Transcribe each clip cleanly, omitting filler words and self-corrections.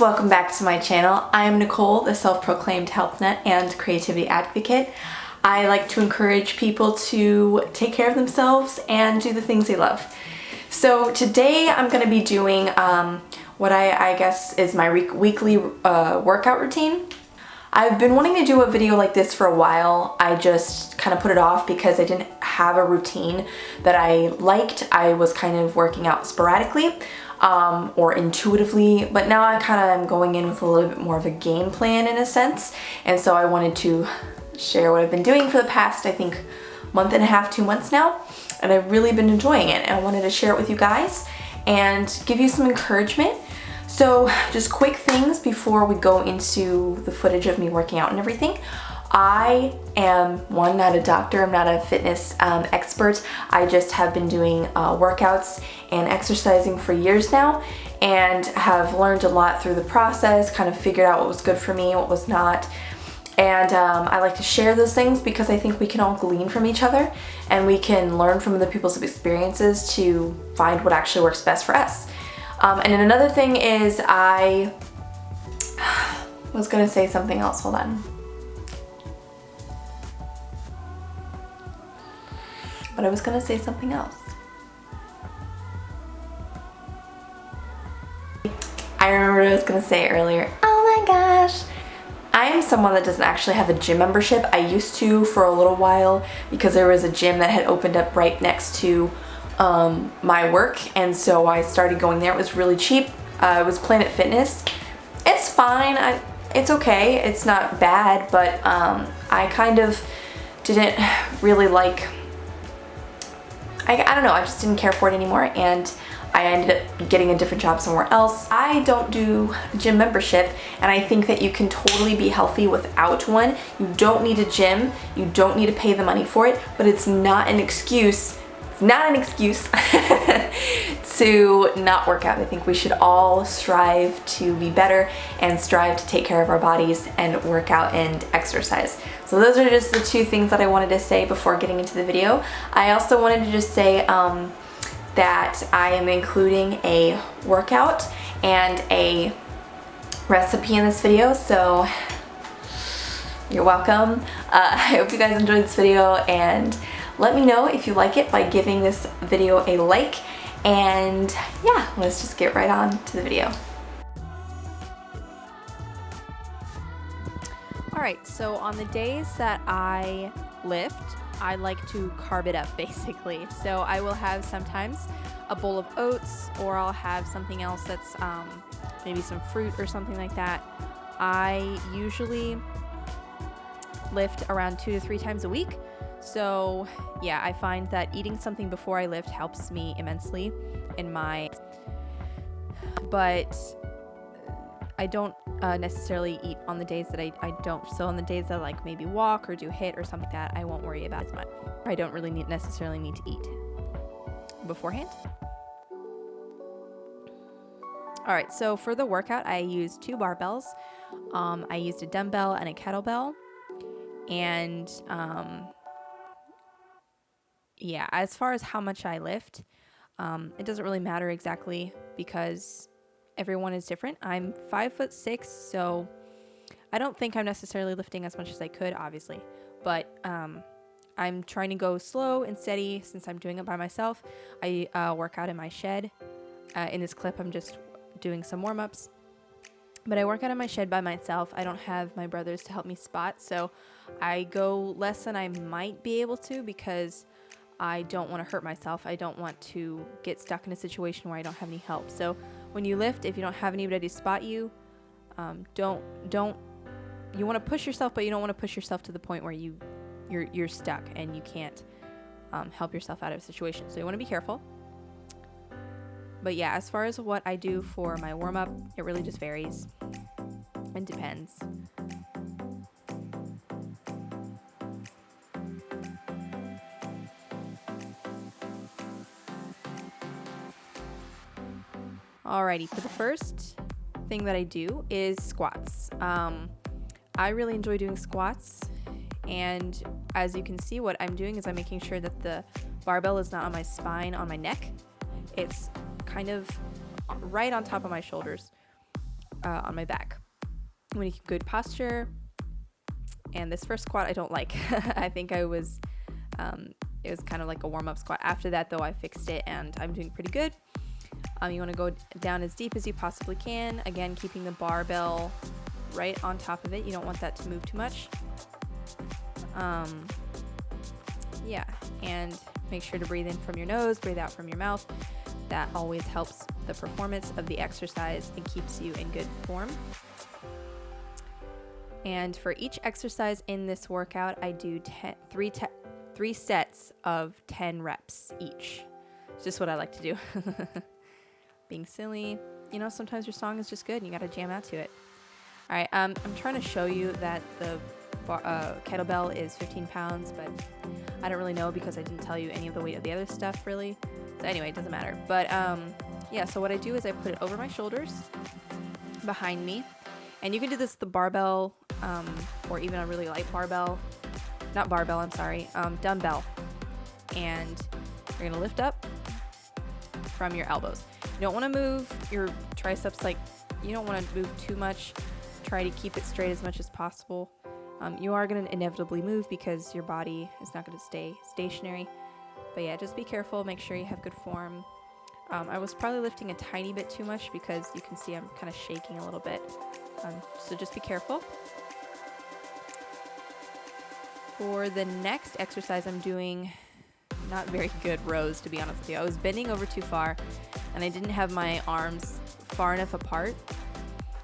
welcome back to my channel. I am Nicole, the self-proclaimed health nut and creativity advocate. I like to encourage people to take care of themselves and do the things they love. So today I'm going to be doing what I guess is my weekly workout routine. I've been wanting to do a video like this for a while. I just kind of put it off because I didn't have a routine that I liked. I was kind of working out sporadically or intuitively, but now I kind of am going in with a little bit more of a game plan in a sense. And so I wanted to share what I've been doing for the past, I think, month and a half, 2 months now. And I've really been enjoying it, and I wanted to share it with you guys and give you some encouragement. So just quick things before we go into the footage of me working out and everything. I am, not a doctor, I'm not a fitness expert. I just have been doing workouts and exercising for years now and have learned a lot through the process, kind of figured out what was good for me, what was not. And I like to share those things because I think we can all glean from each other and we can learn from other people's experiences to find what actually works best for us. And then another thing is I was gonna say something else, hold on. But I was gonna say something else. I remember what I was gonna say earlier. Oh my gosh. I am someone that doesn't actually have a gym membership. I used to for a little while because there was a gym that had opened up right next to my work, and so I started going there. It was really cheap. It was Planet Fitness. It's fine. It's okay. It's not bad, but I kind of didn't really like. I don't know. I just didn't care for it anymore, and I ended up getting a different job somewhere else. I don't do a gym membership, and I think that you can totally be healthy without one. You don't need a gym. You don't need to pay the money for it, but it's not an excuse. It's not an excuse to not work out. I think we should all strive to be better and strive to take care of our bodies and work out and exercise. So those are just the two things that I wanted to say before getting into the video. I also wanted to just say that I am including a workout and a recipe in this video, so you're welcome. I hope you guys enjoyed this video, and let me know if you like it by giving this video a like, and yeah, let's just get right on to the video. Alright, so on the days that I lift, I like to carb it up basically. So I will have sometimes a bowl of oats, or I'll have something else that's maybe some fruit or something like that. I usually lift around 2 to 3 times a week. So yeah, I find that eating something before I lift helps me immensely in my, but I don't necessarily eat on the days that I don't. So on the days that I like maybe walk or do HIIT or something like that, I won't worry about as much. I don't really necessarily need to eat beforehand. All right, so for the workout, I used 2 barbells. I used a dumbbell and a kettlebell. And yeah, as far as how much I lift, it doesn't really matter exactly because everyone is different. I'm 5'6", so I don't think I'm necessarily lifting as much as I could, obviously, but I'm trying to go slow and steady since I'm doing it by myself. I work out in my shed. In this clip, I'm just doing some warm-ups, but I work out in my shed by myself. I don't have my brothers to help me spot, so I go less than I might be able to because I don't want to hurt myself. I don't want to get stuck in a situation where I don't have any help. So when you lift, if you don't have anybody to spot you, you want to push yourself, but you don't want to push yourself to the point where you're stuck and you can't help yourself out of a situation. So you want to be careful. But yeah, as far as what I do for my warm-up, it really just varies and depends. Alrighty, for the first thing that I do is squats. I really enjoy doing squats, and as you can see, what I'm doing is I'm making sure that the barbell is not on my spine, on my neck. It's kind of right on top of my shoulders. on my back. I'm going to keep good posture. And this first squat I don't like. I think it was kind of like a warm-up squat. After that though, I fixed it and I'm doing pretty good. You want to go down as deep as you possibly can. Again, keeping the barbell right on top of it. You don't want that to move too much. Yeah, and make sure to breathe in from your nose, breathe out from your mouth. That always helps the performance of the exercise and keeps you in good form. And for each exercise in this workout, I do three sets of 10 reps each. It's just what I like to do. Being silly. You know, sometimes your song is just good and you got to jam out to it. All right, I'm trying to show you that the kettlebell is 15 pounds, but I don't really know because I didn't tell you any of the weight of the other stuff really. So anyway, it doesn't matter. But yeah, so what I do is I put it over my shoulders, behind me. And you can do this with the barbell or even a really light barbell. Not barbell, I'm sorry, dumbbell. And you're gonna lift up from your elbows. You don't wanna move your triceps, like you don't wanna move too much. Try to keep it straight as much as possible. You are gonna inevitably move because your body is not gonna stay stationary. But yeah, just be careful, make sure you have good form. I was probably lifting a tiny bit too much because you can see I'm kind of shaking a little bit. So just be careful. For the next exercise, I'm doing not very good rows, to be honest with you. I was bending over too far and I didn't have my arms far enough apart.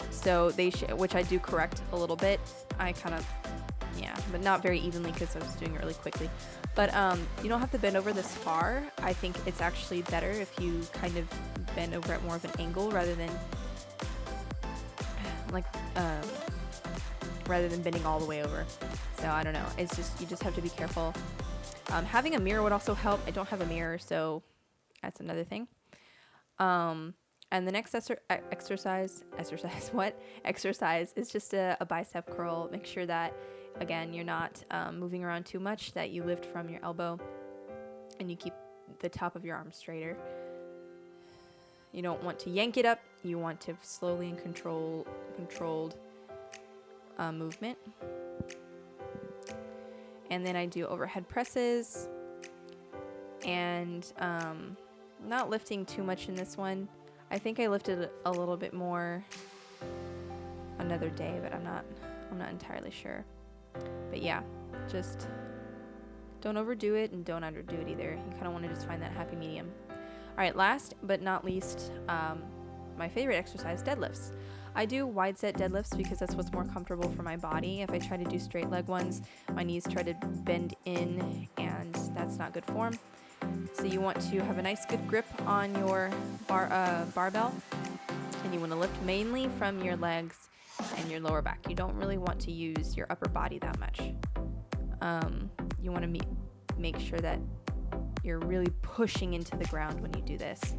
So which I do correct a little bit. I kind of, yeah, but not very evenly because I was doing it really quickly. But you don't have to bend over this far. I think it's actually better if you kind of bend over at more of an angle rather than bending all the way over. So I don't know. It's just, you just have to be careful. Having a mirror would also help. I don't have a mirror, so that's another thing. And the next exercise is just a bicep curl. Make sure that, again, you're not moving around too much, that you lift from your elbow and you keep the top of your arm straighter. You don't want to yank it up. You want to slowly and controlled movement. And then I do overhead presses and not lifting too much in this one. I think I lifted a little bit more another day, but I'm not entirely sure. But yeah, just don't overdo it and don't underdo it either. You kind of want to just find that happy medium. All right, last but not least, my favorite exercise, deadlifts. I do wide set deadlifts because that's what's more comfortable for my body. If I try to do straight leg ones, my knees try to bend in and that's not good form. So you want to have a nice good grip on your barbell, and you want to lift mainly from your legs and your lower back. You don't really want to use your upper body that much. You want to make sure that you're really pushing into the ground when you do this.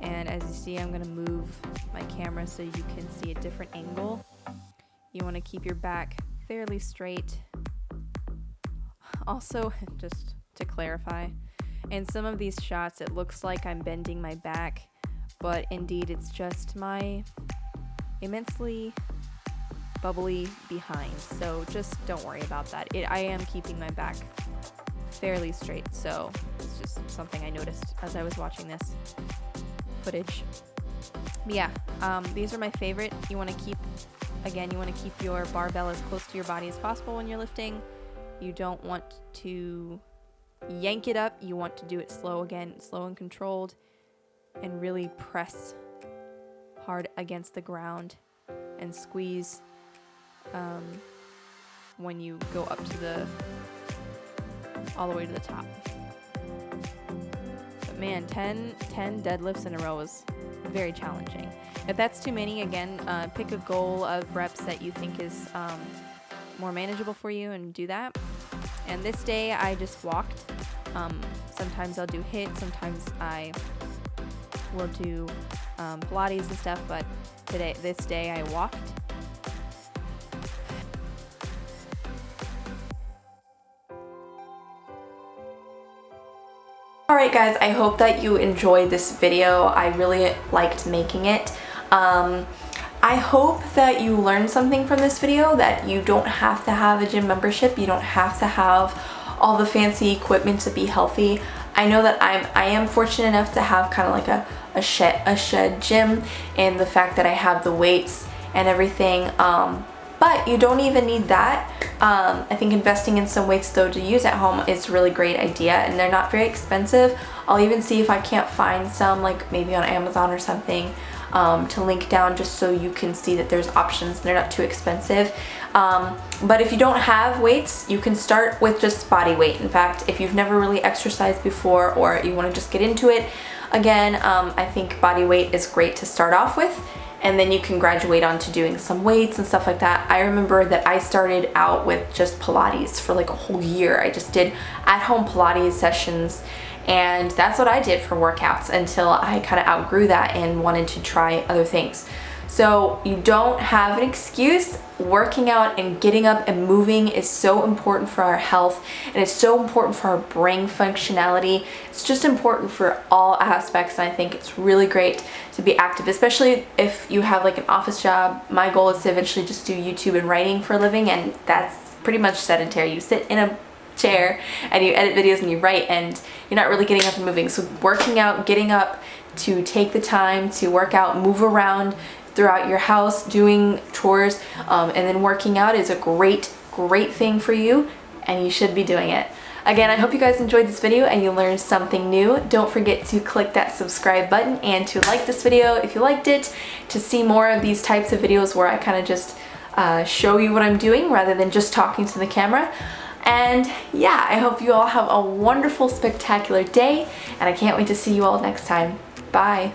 And as you see, I'm going to move my camera so you can see a different angle. You want to keep your back fairly straight. Also, just to clarify, in some of these shots, it looks like I'm bending my back, but indeed it's just my immensely bubbly behind. So just don't worry about that. I am keeping my back fairly straight, so it's just something I noticed as I was watching this footage. But yeah, these are my favorite. You want to keep your barbell as close to your body as possible when you're lifting. You don't want to yank it up. You want to do it slow and controlled, and really press hard against the ground and squeeze when you go up to all the way to the top. But man, 10 deadlifts in a row is very challenging. If that's too many, again, pick a goal of reps that you think is more manageable for you and do that. And this day I just walked. Sometimes I'll do HIIT, sometimes I will do Pilates and stuff, but this day I walked. Alright guys, I hope that you enjoyed this video. I really liked making it. I hope that you learned something from this video, that you don't have to have a gym membership, you don't have to have all the fancy equipment to be healthy. I know that I am fortunate enough to have kind of like a shed gym, and the fact that I have the weights and everything, but you don't even need that. I think investing in some weights though to use at home is a really great idea, and they're not very expensive. I'll even see if I can't find some, like maybe on Amazon or something, to link down, just so you can see that there's options and they're not too expensive. But if you don't have weights, you can start with just body weight. In fact, if you've never really exercised before, or you want to just get into it again, I think body weight is great to start off with, and then you can graduate on to doing some weights and stuff like that. I remember that I started out with just Pilates for like a whole year. I just did at-home Pilates sessions, and that's what I did for workouts until I kind of outgrew that and wanted to try other things. So you don't have an excuse. Working out and getting up and moving is so important for our health, and it's so important for our brain functionality. It's just important for all aspects, and I think it's really great to be active, especially if you have like an office job. My goal is to eventually just do YouTube and writing for a living, and that's pretty much sedentary. You sit in a chair and you edit videos and you write, and you're not really getting up and moving. So working out, getting up to take the time to work out, move around throughout your house, doing chores, and then working out is a great thing for you, and you should be doing it. Again, I hope you guys enjoyed this video and you learned something new. Don't forget to click that subscribe button and to like this video if you liked it, to see more of these types of videos where I kind of just show you what I'm doing rather than just talking to the camera. And yeah, I hope you all have a wonderful, spectacular day, and I can't wait to see you all next time. Bye.